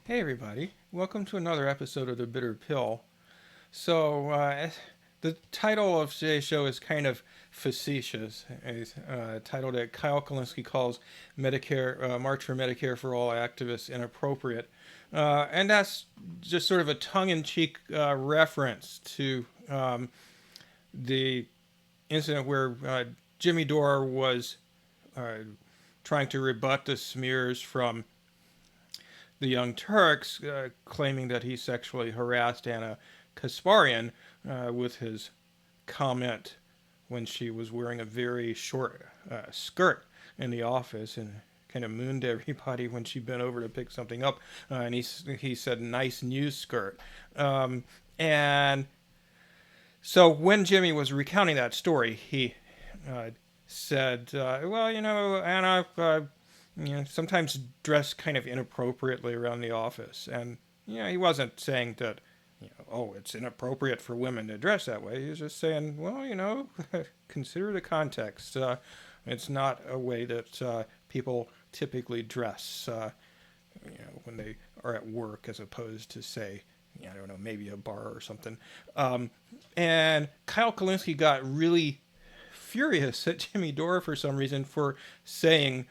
Hey everybody, welcome to another episode of The Bitter Pill. The title of today's show is kind of facetious. It's a title that Kyle Kulinski calls Medicare, March for Medicare for All Activists Inappropriate. And that's just sort of a tongue-in-cheek reference to the incident where Jimmy Dore was uh, trying to rebut the smears from the Young Turks, claiming that he sexually harassed Ana Kasparian with his comment when she was wearing a very short skirt in the office and kind of mooned everybody when she bent over to pick something up. And he said, "Nice new skirt." And so when Jimmy was recounting that story, he uh, said, "Well, Anna, sometimes dressed kind of inappropriately around the office." And he wasn't saying that, oh, it's inappropriate for women to dress that way. He was just saying, well, consider the context. It's not a way that people typically dress, when they are at work, as opposed to, say, I don't know, maybe a bar or something. And Kyle Kulinski got really furious at Jimmy Dore for some reason for saying,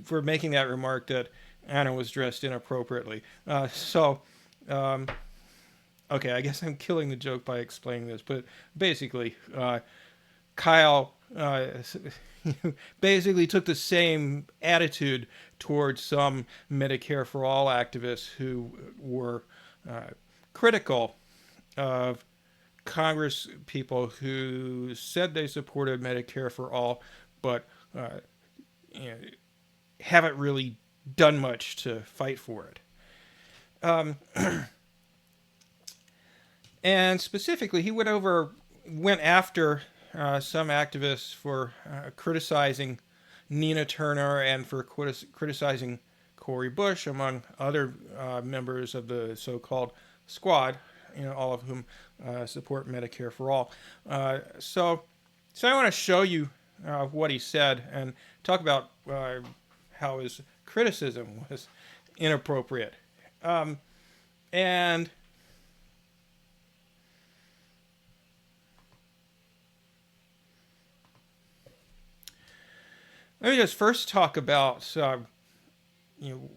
for making that remark that Anna was dressed inappropriately. Um, okay, I guess I'm killing the joke by explaining this, but basically, Kyle basically took the same attitude towards some Medicare for All activists who were critical of Congress people who said they supported Medicare for All, but you know, haven't really done much to fight for it. Um, and specifically, he went after some activists for criticizing Nina Turner and for criticizing Cori Bush, among other members of the so-called squad, all of whom support Medicare for All. So I want to show you what he said and talk about how his criticism was inappropriate. And let me just first talk about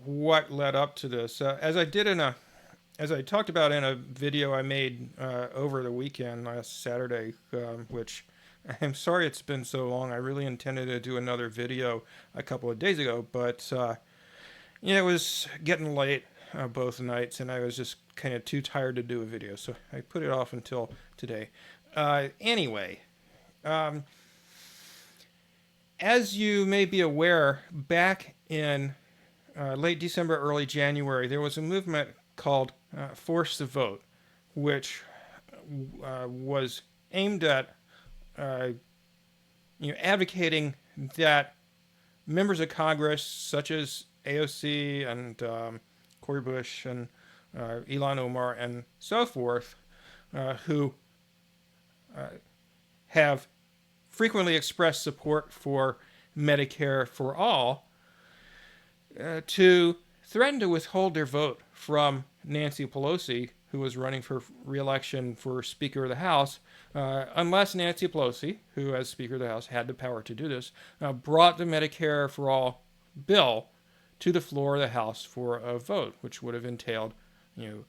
what led up to this. As I talked about in a video I made over the weekend last Saturday, which I'm sorry it's been so long. I really intended to do another video a couple of days ago, but it was getting late both nights, and I was just kind of too tired to do a video, so I put it off until today. Anyway, um, as you may be aware, back in late December, early January, there was a movement called Force the Vote, which was aimed at advocating that members of Congress, such as AOC and Cori Bush and Ilhan Omar and so forth, who have frequently expressed support for Medicare for All, to threaten to withhold their vote from Nancy Pelosi, who was running for re-election for Speaker of the House, unless Nancy Pelosi, who as Speaker of the House had the power to do this, brought the Medicare for All bill to the floor of the House for a vote, which would have entailed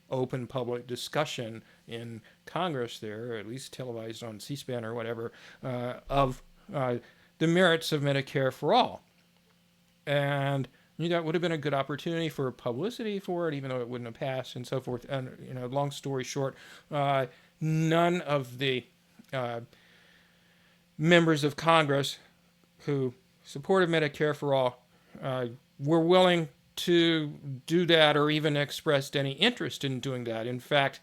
open public discussion in Congress there, or at least televised on C-SPAN or whatever, of the merits of Medicare for All. And that would have been a good opportunity for publicity for it, even though it wouldn't have passed and so forth. And, long story short, none of the members of Congress who supported Medicare for All were willing to do that or even expressed any interest in doing that. In fact,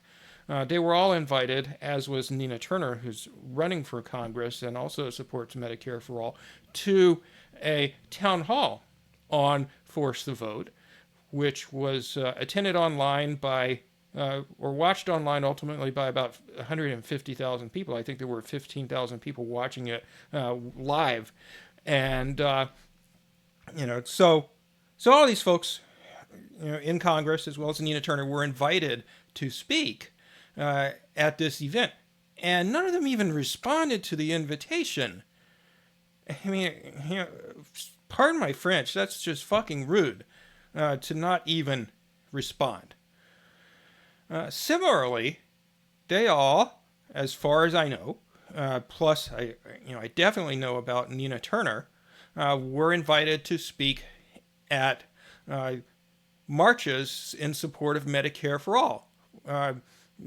they were all invited, as was Nina Turner, who's running for Congress and also supports Medicare for All, to a town hall on Force the Vote, which was attended online by, or watched online ultimately by about 150,000 people. I think there were 15,000 people watching it live. And, so all these folks in Congress, as well as Nina Turner, were invited to speak at this event, and none of them even responded to the invitation. I mean, pardon my French, that's just fucking rude to not even respond. Similarly, they all, as far as I know, plus I definitely know about Nina Turner, were invited to speak at marches in support of Medicare for All,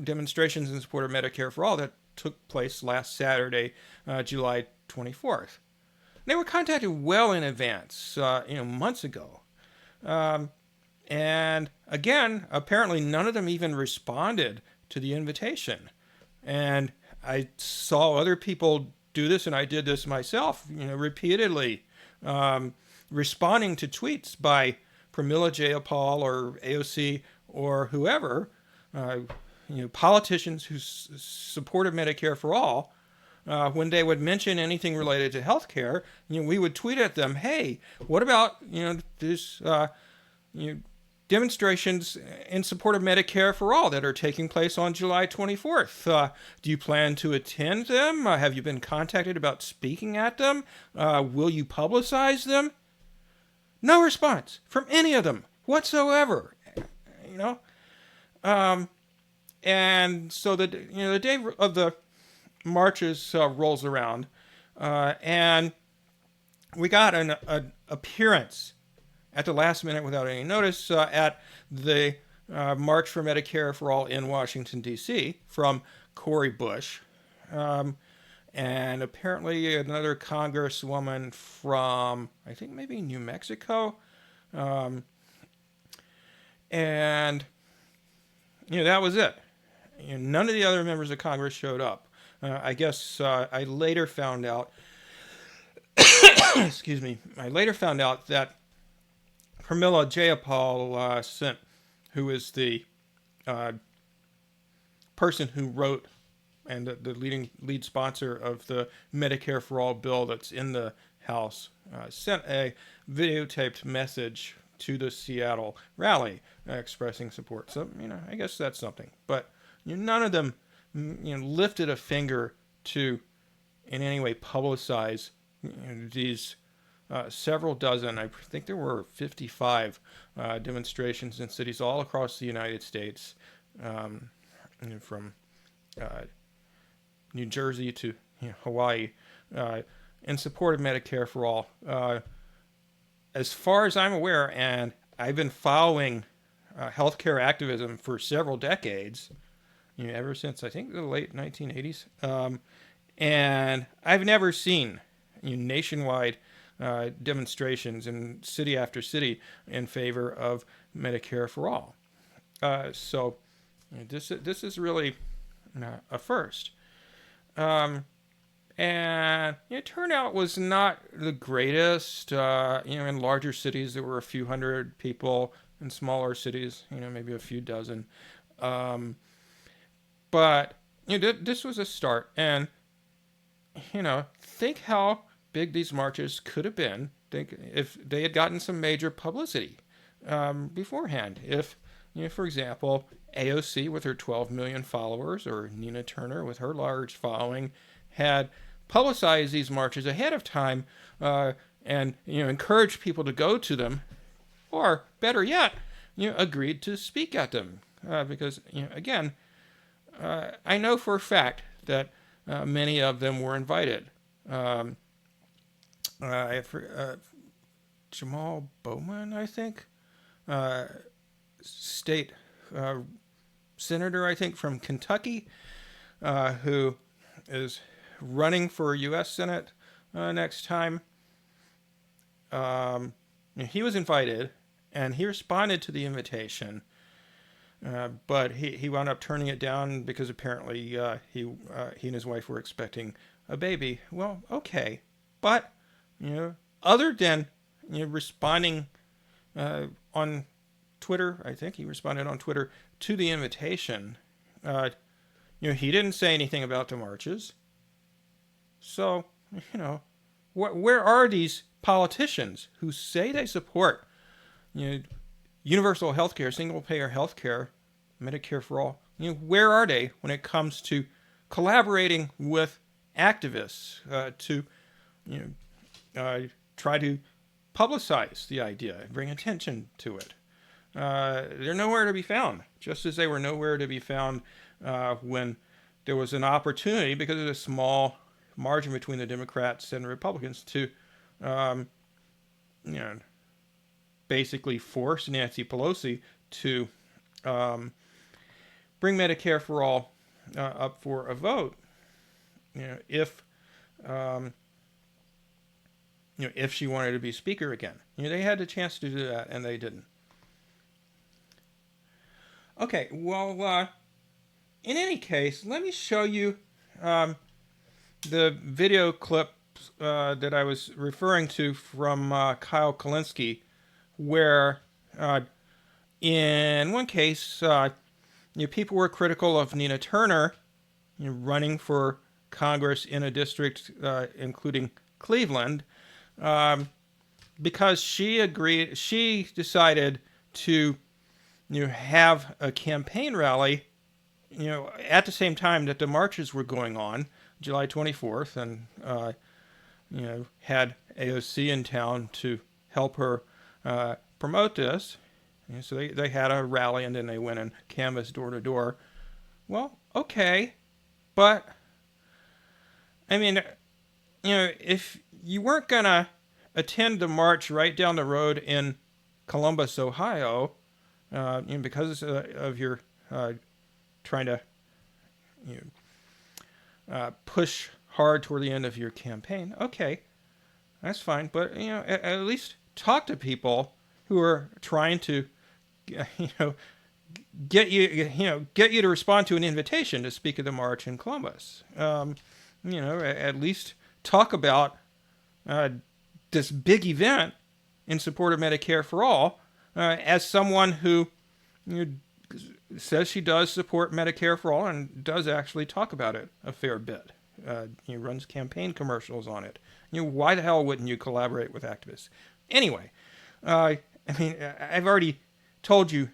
demonstrations in support of Medicare for All that took place last Saturday, July 24th. They were contacted well in advance, months ago. And again, apparently none of them even responded to the invitation. And I saw other people do this, and I did this myself, repeatedly, responding to tweets by Pramila Jayapal or AOC or whoever, politicians who supported Medicare for All. When they would mention anything related to healthcare, we would tweet at them, "Hey, what about this demonstrations in support of Medicare for All that are taking place on July 24th? Do you plan to attend them? Have you been contacted about speaking at them? Will you publicize them?" No response from any of them whatsoever. And so the day of the marches rolls around, and we got an appearance at the last minute without any notice at the March for Medicare for All in Washington, D.C. from Cori Bush, and apparently another congresswoman from, I think, maybe New Mexico, and that was it. None of the other members of Congress showed up. I guess I later found out, excuse me, I later found out that Pramila Jayapal who is the person who wrote and the lead sponsor of the Medicare for All bill that's in the House, sent a videotaped message to the Seattle rally expressing support. So, I guess that's something. But none of them lifted a finger to in any way publicize these several dozen, I think there were 55 demonstrations in cities all across the United States, from New Jersey to Hawaii, in support of Medicare for All. As far as I'm aware, and I've been following healthcare activism for several decades, ever since I think the late 1980s, and I've never seen nationwide demonstrations in city after city in favor of Medicare for All. So this is really a first. And turnout was not the greatest. In larger cities there were a few hundred people. In smaller cities, maybe a few dozen. But this was a start, and think how big these marches could have been. Think if they had gotten some major publicity beforehand. If for example, AOC with her 12 million followers, or Nina Turner with her large following, had publicized these marches ahead of time, and encouraged people to go to them, or better yet, agreed to speak at them, because again, I know for a fact that many of them were invited. Jamal Bowman, I think, state senator, I think, from Kentucky, who is running for U.S. Senate next time. He was invited, and he responded to the invitation, but he wound up turning it down because apparently he and his wife were expecting a baby. Well, okay, but other than responding on Twitter, I think he responded on Twitter to the invitation. He didn't say anything about the marches. So, where are these politicians who say they support universal health care, single-payer health care, Medicare for all, where are they when it comes to collaborating with activists to try to publicize the idea and bring attention to it? They're nowhere to be found, just as they were nowhere to be found when there was an opportunity, because of a small margin between the Democrats and Republicans, to basically force Nancy Pelosi to bring Medicare for all up for a vote. If she wanted to be speaker again, they had the chance to do that, and they didn't. Okay, well, in any case, let me show you the video clip that I was referring to from Kyle Kulinski, where in one case, people were critical of Nina Turner running for Congress in a district including Cleveland, because she decided to have a campaign rally at the same time that the marches were going on, July 24th, and had AOC in town to help her promote this. So they had a rally, and then they went and canvassed door to door. Well, okay, but I mean, if you weren't gonna attend the march right down the road in Columbus, Ohio, because of your trying to push hard toward the end of your campaign, okay, that's fine. But at least talk to people who are trying to get you to respond to an invitation to speak at the march in Columbus. At least talk about this big event in support of Medicare for all, as someone who says she does support Medicare for all and does actually talk about it a fair bit. He runs campaign commercials on it. Why the hell wouldn't you collaborate with activists? Anyway, I've already told you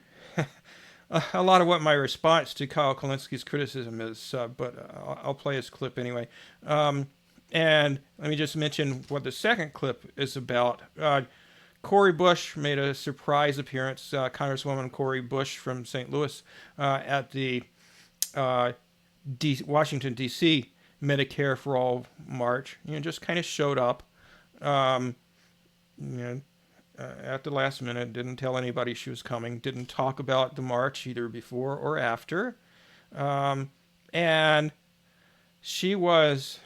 a lot of what my response to Kyle Kulinski's criticism is, but I'll play his clip anyway. And let me just mention what the second clip is about. Cori Bush made a surprise appearance, Congresswoman Cori Bush from St. Louis, at the Washington, D.C. Medicare for All march. Just kind of showed up, at the last minute, didn't tell anybody she was coming, didn't talk about the march either before or after. And she was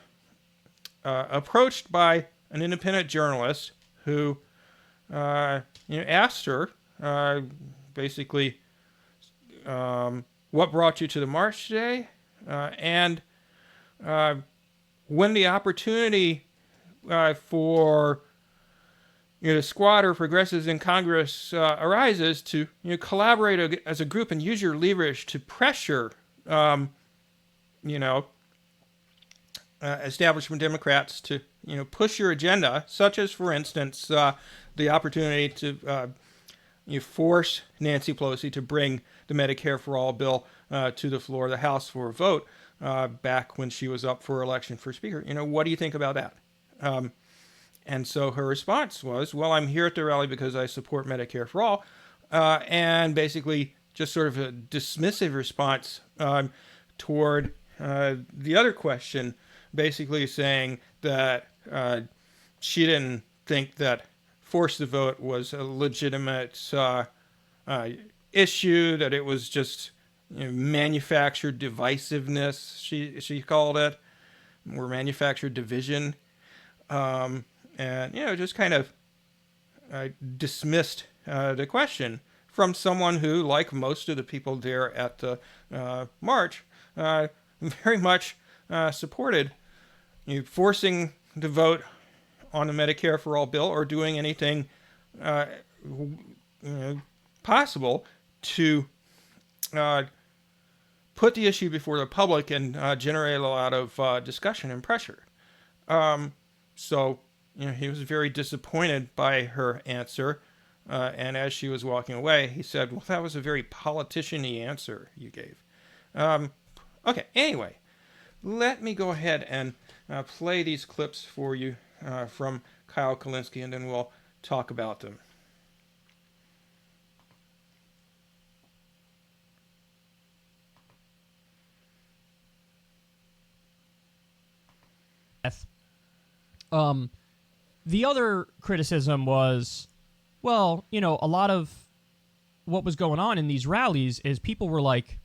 approached by an independent journalist who asked her, basically, what brought you to the march today? And when the opportunity for the squad or progressives in Congress arises to collaborate as a group and use your leverage to pressure, establishment Democrats to push your agenda, such as, for instance, the opportunity to force Nancy Pelosi to bring the Medicare for All bill to the floor of the House for a vote back when she was up for election for Speaker. What do you think about that? And so her response was, well, I'm here at the rally because I support Medicare for All, and basically just sort of a dismissive response toward the other question, basically saying that she didn't think that force the vote was a legitimate issue, that it was just manufactured divisiveness, she called it, or manufactured division. And, just kind of dismissed the question from someone who, like most of the people there at the march, very much supported forcing the vote on the Medicare for All bill, or doing anything possible to put the issue before the public and generate a lot of discussion and pressure. So he was very disappointed by her answer, And as she was walking away, he said, well, that was a very politician-y answer you gave. Okay, anyway, let me go ahead and play these clips for you from Kyle Kulinski, and then we'll talk about them. The other criticism was, well, you know, a lot of what was going on in these rallies is people were like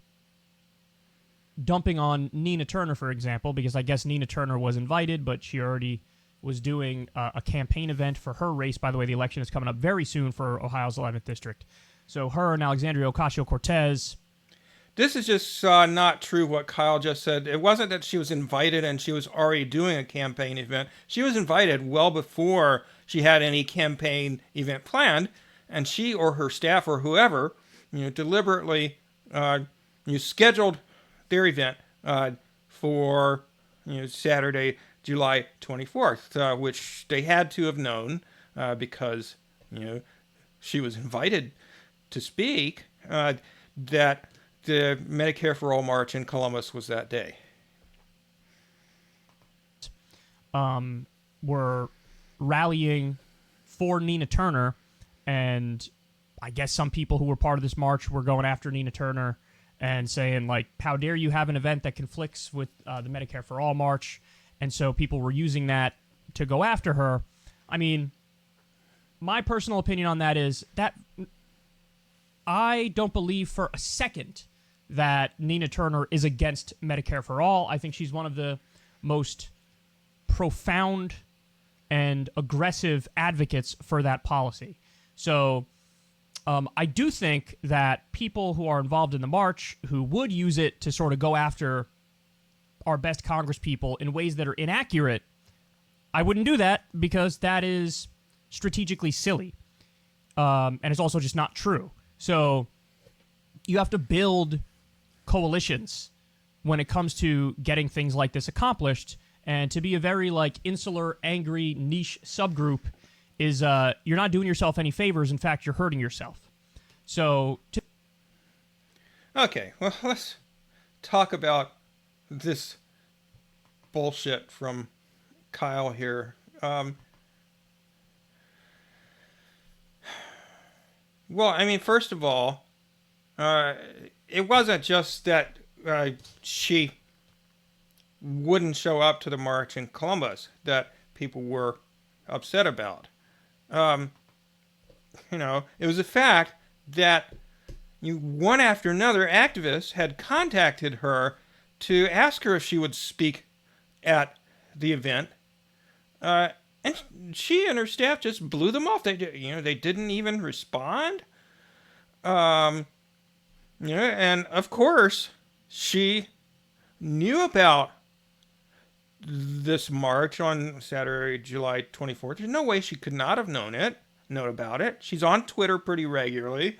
dumping on Nina Turner, for example, because I guess Nina Turner was invited, but she already was doing a campaign event for her race. By the way, the election is coming up very soon for Ohio's 11th district. So her and Alexandria Ocasio-Cortez. This is just not true what Kyle just said. It wasn't that she was invited and she was already doing a campaign event. She was invited well before she had any campaign event planned, and she or her staff or whoever, deliberately, scheduled their event for, Saturday, July 24th, which they had to have known because, she was invited to speak, that the Medicare for All March in Columbus was that day. Were rallying for Nina Turner, and I guess some people who were part of this march were going after Nina Turner and saying, like, how dare you have an event that conflicts with the Medicare for All March, and so people were using that to go after her. I mean, my personal opinion on that is that I don't believe for a second that Nina Turner is against Medicare for All. I think she's one of the most profound and aggressive advocates for that policy. So I do think that people who are involved in the march who would use it to sort of go after our best congresspeople in ways that are inaccurate, I wouldn't do that because that is strategically silly. And it's also just not true. So you have to build coalitions when it comes to getting things like this accomplished, and to be a very insular, angry, niche subgroup is you're not doing yourself any favors. In fact, you're hurting yourself. So okay, well, let's talk about this bullshit from Kyle here. Well, I mean, first of all, it wasn't just that she wouldn't show up to the march in Columbus that people were upset about. It was the fact that one after another activists had contacted her to ask her if she would speak at the event, and she and her staff just blew them off. They didn't even respond. And of course, she knew about this march on Saturday, July 24th. There's no way she could not have known about it. She's on Twitter pretty regularly.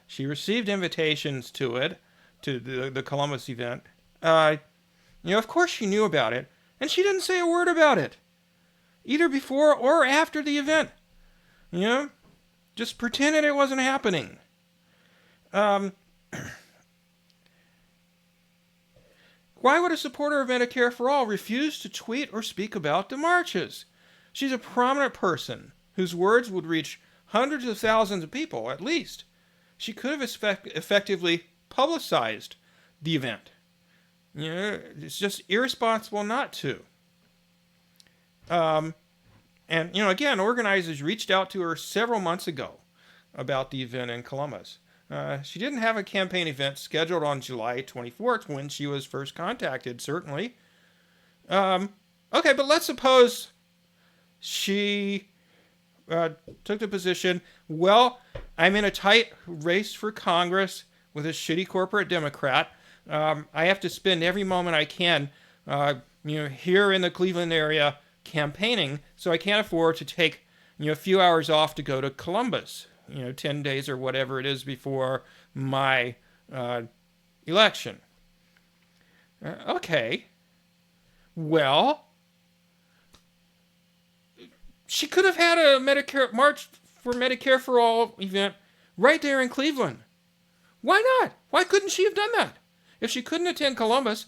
She received invitations to it, to the Columbus event. Of course she knew about it, and she didn't say a word about it, either before or after the event. Just pretended it wasn't happening. Why would a supporter of Medicare for All refuse to tweet or speak about the marches? She's a prominent person whose words would reach hundreds of thousands of people, at least. She could have effectively publicized the event. It's just irresponsible not to. And, again, organizers reached out to her several months ago about the event in Columbus. She didn't have a campaign event scheduled on July 24th when she was first contacted, certainly. Okay, but let's suppose she took the position, well, I'm in a tight race for Congress with a shitty corporate Democrat. I have to spend every moment I can, here in the Cleveland area campaigning, so I can't afford to take, a few hours off to go to Columbus, 10 days or whatever it is before my election. Okay. Well, she could have had a Medicare march for Medicare for All event right there in Cleveland. Why not? Why couldn't she have done that? If she couldn't attend Columbus,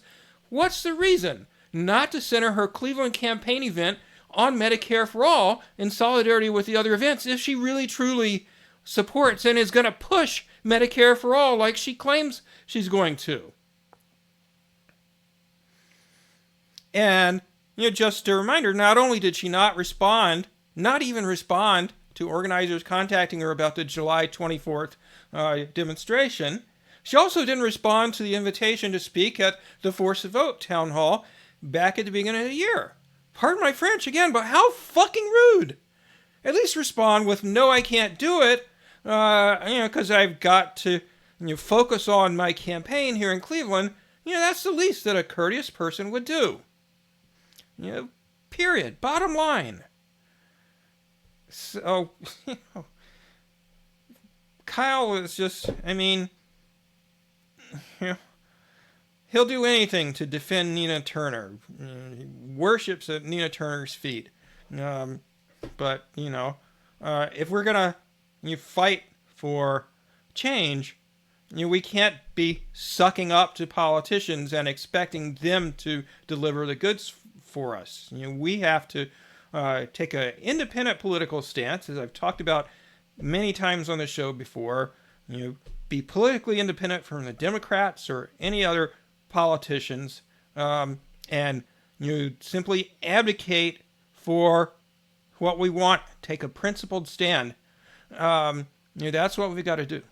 what's the reason not to center her Cleveland campaign event on Medicare for All in solidarity with the other events if she really truly supports and is going to push Medicare for All like she claims she's going to? And, just a reminder, not only did she not even respond to organizers contacting her about the July 24th demonstration, she also didn't respond to the invitation to speak at the Force the Vote town hall back at the beginning of the year. Pardon my French again, but how fucking rude. At least respond with, no, I can't do it, because I've got to focus on my campaign here in Cleveland. That's the least that a courteous person would do. Period. Bottom line. So, Kyle is just, he'll do anything to defend Nina Turner. He worships at Nina Turner's feet. But, if we're going to fight for change, we can't be sucking up to politicians and expecting them to deliver the goods for us. We have to take an independent political stance, as I've talked about many times on the show before. Be politically independent from the Democrats or any other politicians, and simply advocate for what we want. Take a principled stand. That's what we've got to do.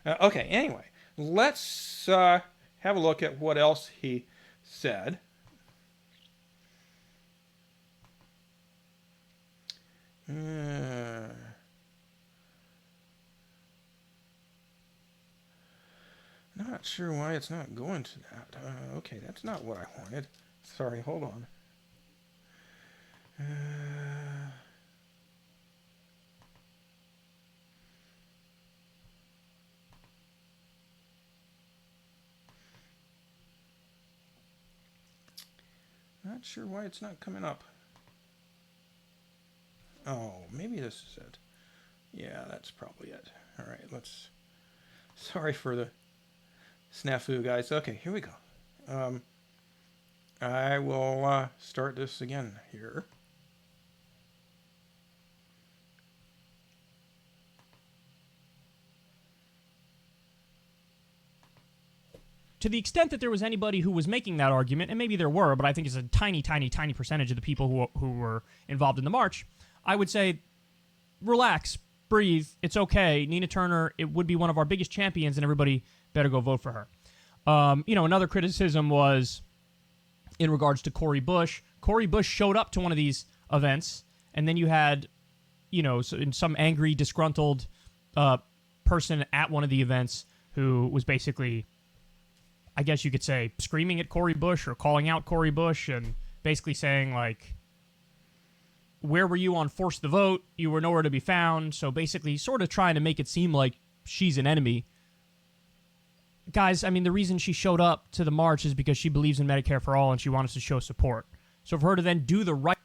Okay, anyway, let's have a look at what else he said. Not sure why it's not going to that. Okay, that's not what I wanted. Sorry, hold on. Not sure why it's not coming up. Oh, maybe this is it. Yeah, that's probably it. All right, let's... Sorry for the snafu, guys. Okay, here we go. I will start this again here. To the extent that there was anybody who was making that argument, and maybe there were, but I think it's a tiny, tiny, tiny percentage of the people who were involved in the march, I would say, relax, breathe, it's okay. Nina Turner, it would be one of our biggest champions, and everybody better go vote for her. Another criticism was in regards to Cori Bush. Cori Bush showed up to one of these events, and then you had, some angry, disgruntled person at one of the events who was basically, I guess you could say, screaming at Cori Bush or calling out Cori Bush and basically saying, like, where were you on Force the Vote? You were nowhere to be found. So basically sort of trying to make it seem like she's an enemy. Guys, the reason she showed up to the march is because she believes in Medicare for All and she wants to show support. So for her to then do the right...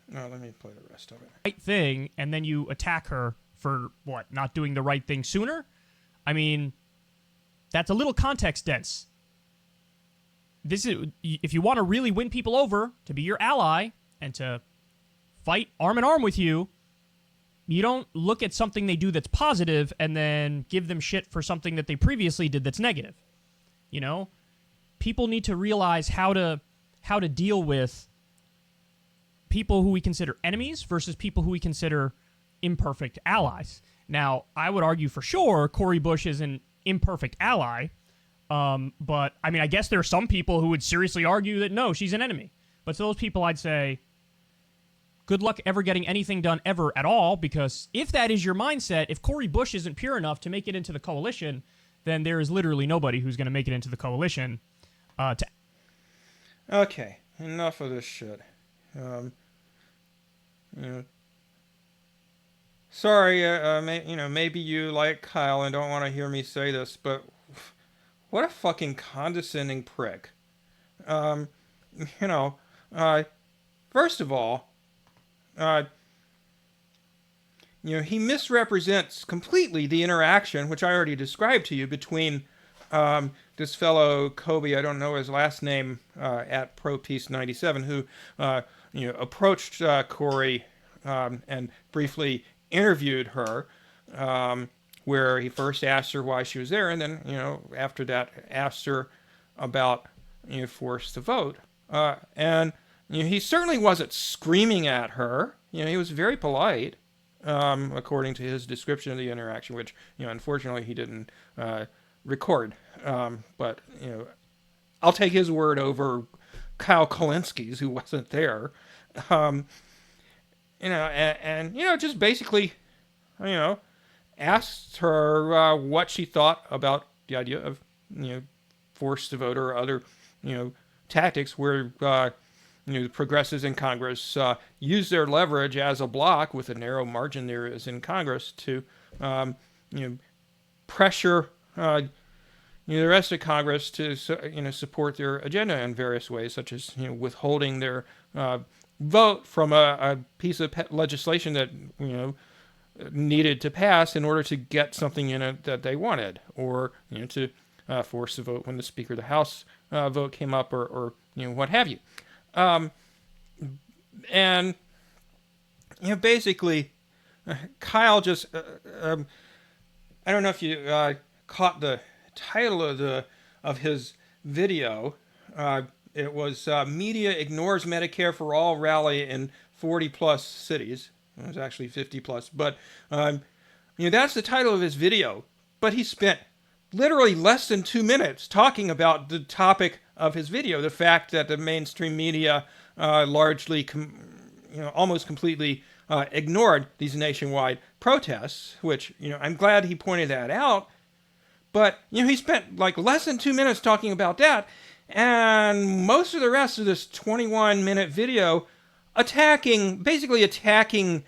No, let me play the rest of it. ...right thing, and then you attack her for, what, not doing the right thing sooner? That's a little context dense. This is, if you want to really win people over, to be your ally, and to fight arm in arm with you, you don't look at something they do that's positive and then give them shit for something that they previously did that's negative. People need to realize how to deal with people who we consider enemies versus people who we consider imperfect allies. Now, I would argue for sure Cori Bush is an imperfect ally, but I guess there are some people who would seriously argue that no, she's an enemy. But to those people, I'd say, good luck ever getting anything done ever at all, because if that is your mindset, if Cori Bush isn't pure enough to make it into the coalition, then there is literally nobody who's going to make it into the coalition. Okay, enough of this shit. Sorry, maybe you like Kyle and don't want to hear me say this, but what a fucking condescending prick. First of all, he misrepresents completely the interaction, which I already described to you, between this fellow Kobe, I don't know his last name, at Pro Peace 97, who approached Cori and briefly interviewed her, where he first asked her why she was there, and then after that asked her about forced to vote, and he certainly wasn't screaming at her. He was very polite, according to his description of the interaction, which unfortunately he didn't record. But I'll take his word over Kyle Kulinski's, who wasn't there. Just basically, asked her what she thought about the idea of forced to vote or other tactics where the progressives in Congress use their leverage as a bloc with a narrow margin there is in Congress to pressure the rest of Congress to support their agenda in various ways, such as withholding their vote from a piece of legislation that needed to pass in order to get something in it that they wanted, or to force a vote when the Speaker of the House vote came up, or what have you. And basically, Kyle just I don't know if you caught the title of his video. It was Media Ignores Medicare for All rally in 40 plus cities. It was actually 50 plus, but that's the title of his video. But he spent literally less than 2 minutes talking about the topic of his video, the fact that the mainstream media largely, almost completely ignored these nationwide protests, which, I'm glad he pointed that out. But, he spent like less than 2 minutes talking about that, and most of the rest of this 21-minute video basically attacking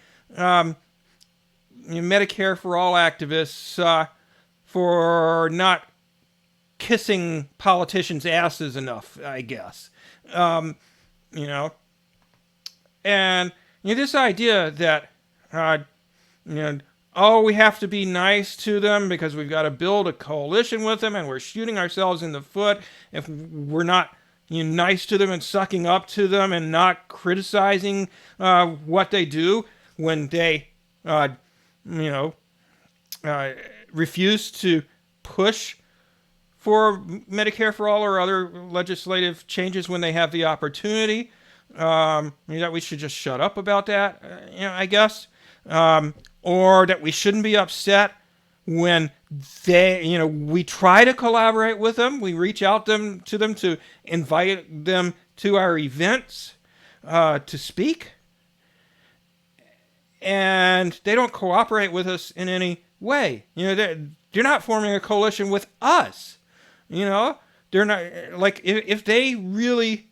Medicare for All activists for not kissing politicians' asses enough, I guess. And this idea that, we have to be nice to them because we've got to build a coalition with them, and we're shooting ourselves in the foot if we're not nice to them and sucking up to them and not criticizing what they do when they, refuse to push for Medicare for All or other legislative changes when they have the opportunity. That we should just shut up about that, I guess. Or that we shouldn't be upset when we try to collaborate with them. We reach out to them to invite them to our events to speak. And they don't cooperate with us in any way. They're not forming a coalition with us. They're not, like, if they really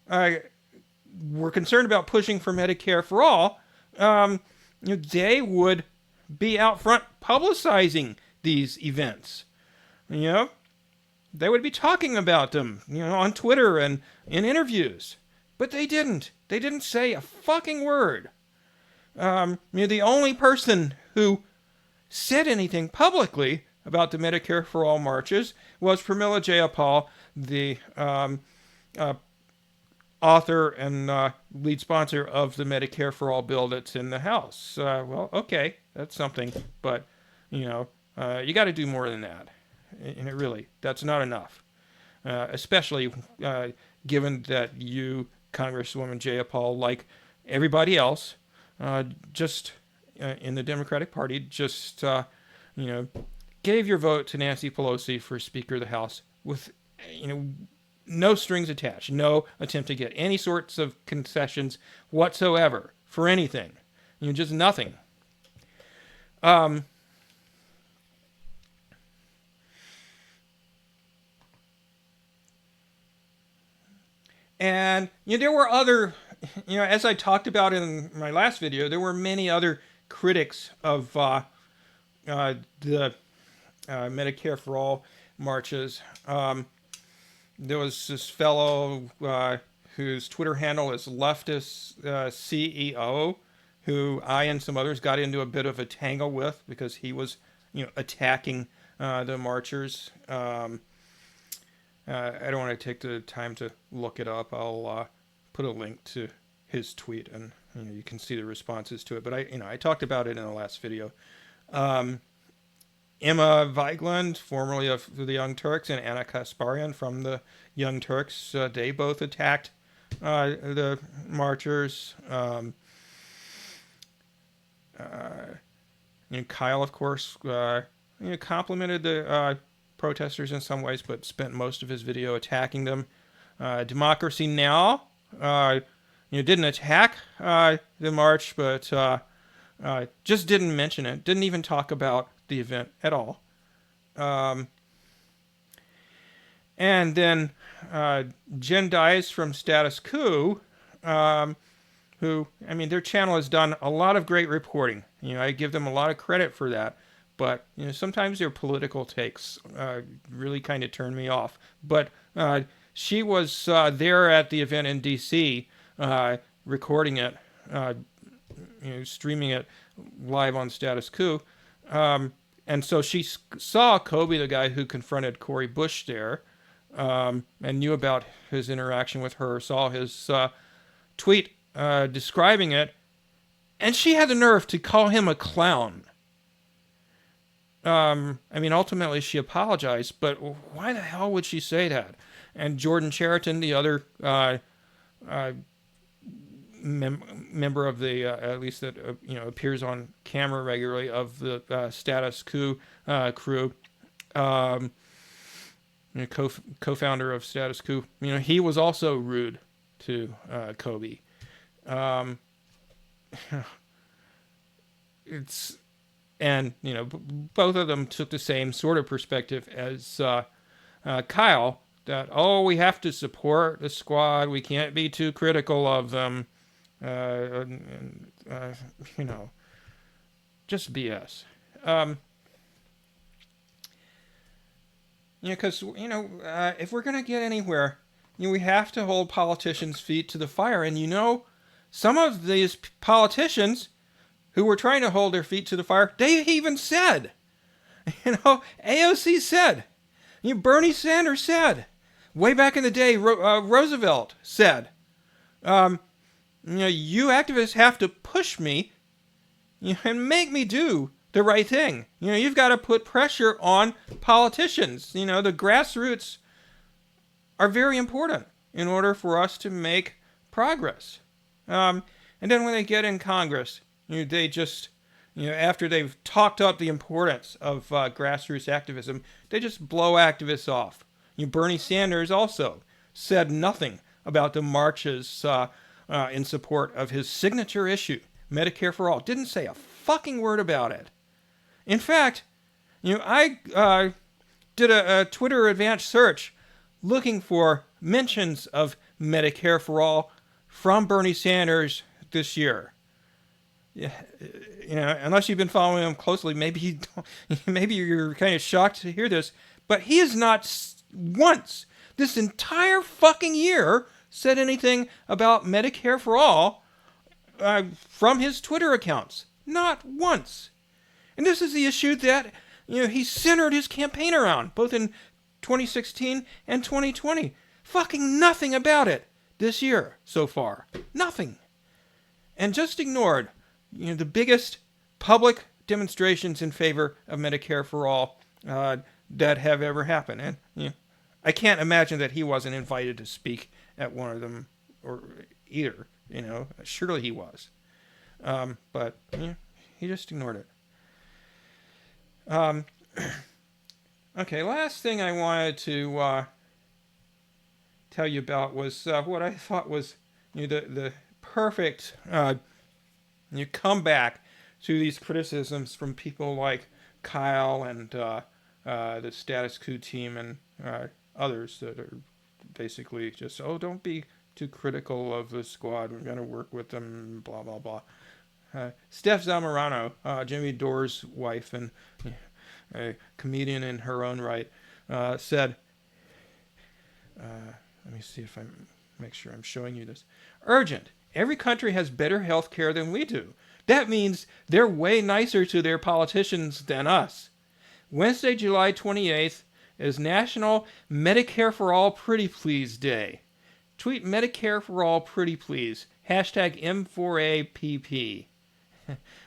were concerned about pushing for Medicare for All, they would be out front publicizing these events. They would be talking about them, on Twitter and in interviews. But they didn't. They didn't say a fucking word. The only person who said anything publicly about the Medicare for All marches was Pramila Jayapal, the author and lead sponsor of the Medicare for All bill that's in the House. Well, okay, that's something, but you got to do more than that, and that's not enough, especially given that you, Congresswoman Jayapal, like everybody else, just in the Democratic Party, just gave your vote to Nancy Pelosi for Speaker of the House with no strings attached, no attempt to get any sorts of concessions whatsoever for anything. Just nothing. And there were other, as I talked about in my last video, there were many other critics of the Medicare for All marches. There was this fellow whose Twitter handle is leftist CEO, who I and some others got into a bit of a tangle with because he was, attacking the marchers. I don't want to take the time to look it up. I'll put a link to his tweet, and you can see the responses to it. But I talked about it in the last video. Emma Vigeland, formerly of the Young Turks, and Ana Kasparian from the Young Turks, they both attacked the marchers. Kyle, of course, complimented the protesters in some ways, but spent most of his video attacking them. Democracy Now! Didn't attack the march, but just didn't mention it. Didn't even talk about the event at all. And then Jen Dice from Status Quo, who, their channel has done a lot of great reporting. I give them a lot of credit for that. But sometimes their political takes really kind of turn me off. But she was there at the event in D.C., recording it, streaming it live on Status Quo. And so she saw Kobe, the guy who confronted Cori Bush there, and knew about his interaction with her, saw his tweet describing it, and she had the nerve to call him a clown. Ultimately she apologized, but why the hell would she say that? And Jordan Cheriton, the other member of the, at least that appears on camera regularly, of the Status Quo crew, co-founder of Status Quo, he was also rude to Kobe. And, both of them took the same sort of perspective as Kyle, that, we have to support the squad. We can't be too critical of them. Just BS. Because, if we're going to get anywhere, we have to hold politicians' feet to the fire. And, some of these politicians who were trying to hold their feet to the fire, they even said, AOC said, Bernie Sanders said, way back in the day, Roosevelt said, you activists have to push me and make me do the right thing. You've got to put pressure on politicians. The grassroots are very important in order for us to make progress. And then when they get in Congress, they just, after they've talked up the importance of grassroots activism, they just blow activists off. Bernie Sanders also said nothing about the marches in support of his signature issue, Medicare for All. Didn't say a fucking word about it. In fact, I did a Twitter advanced search looking for mentions of Medicare for All from Bernie Sanders this year. Yeah, unless you've been following him closely, maybe you're kind of shocked to hear this, but he has not once this entire fucking year said anything about Medicare for All from his Twitter accounts. Not once. And this is the issue that he centered his campaign around, both in 2016 and 2020. Fucking nothing about it this year so far. Nothing. And just ignored the biggest public demonstrations in favor of Medicare for All that have ever happened. And I can't imagine that he wasn't invited to speak at one of them, or either. Surely he was. But he just ignored it. Okay, last thing I wanted to tell you about was what I thought was the perfect comeback to these criticisms from people like Kyle and the Status Quo team and others that are basically just, don't be too critical of the squad. We're going to work with them, blah, blah, blah. Steph Zamorano, Jimmy Dore's wife and a comedian in her own right, said, let me see if I make sure I'm showing you this. Urgent. Every country has better health care than we do. That means they're way nicer to their politicians than us. Wednesday, July 28th is National Medicare for All Pretty Please Day. Tweet Medicare for All Pretty Please. Hashtag M4APP.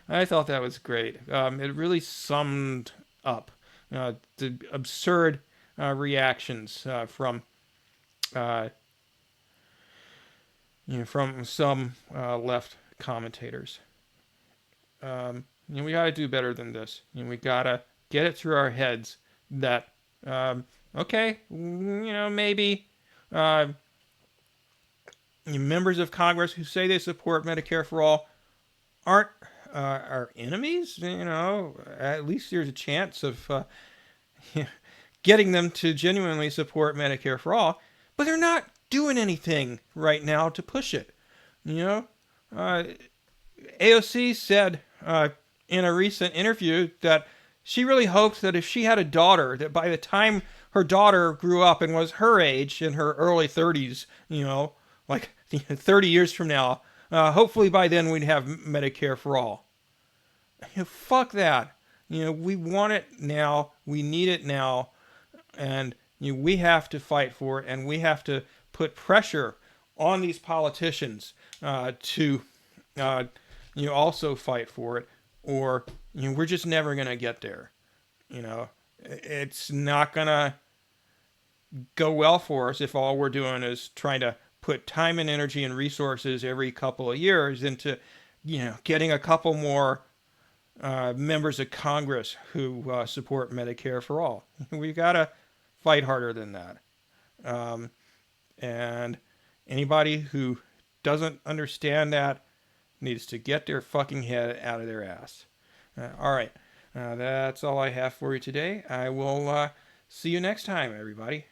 I thought that was great. It really summed up the absurd reactions from some left commentators. We got to do better than this. We got to get it through our heads that okay, maybe members of Congress who say they support Medicare for all aren't our enemies. At least there's a chance of getting them to genuinely support Medicare for all, but they're not doing anything right now to push it. AOC said in a recent interview that she really hoped that if she had a daughter, that by the time her daughter grew up and was her age, in her early 30s, like 30 years from now, hopefully by then we'd have Medicare for all. Fuck that. We want it now. We need it now. And we have to fight for it, and we have to put pressure on these politicians to also fight for it, or we're just never going to get there. It's not going to go well for us if all we're doing is trying to put time and energy and resources every couple of years into getting a couple more members of Congress who support Medicare for all. We've got to fight harder than that. And anybody who doesn't understand that needs to get their fucking head out of their ass. All right. That's all I have for you today. I will see you next time, everybody.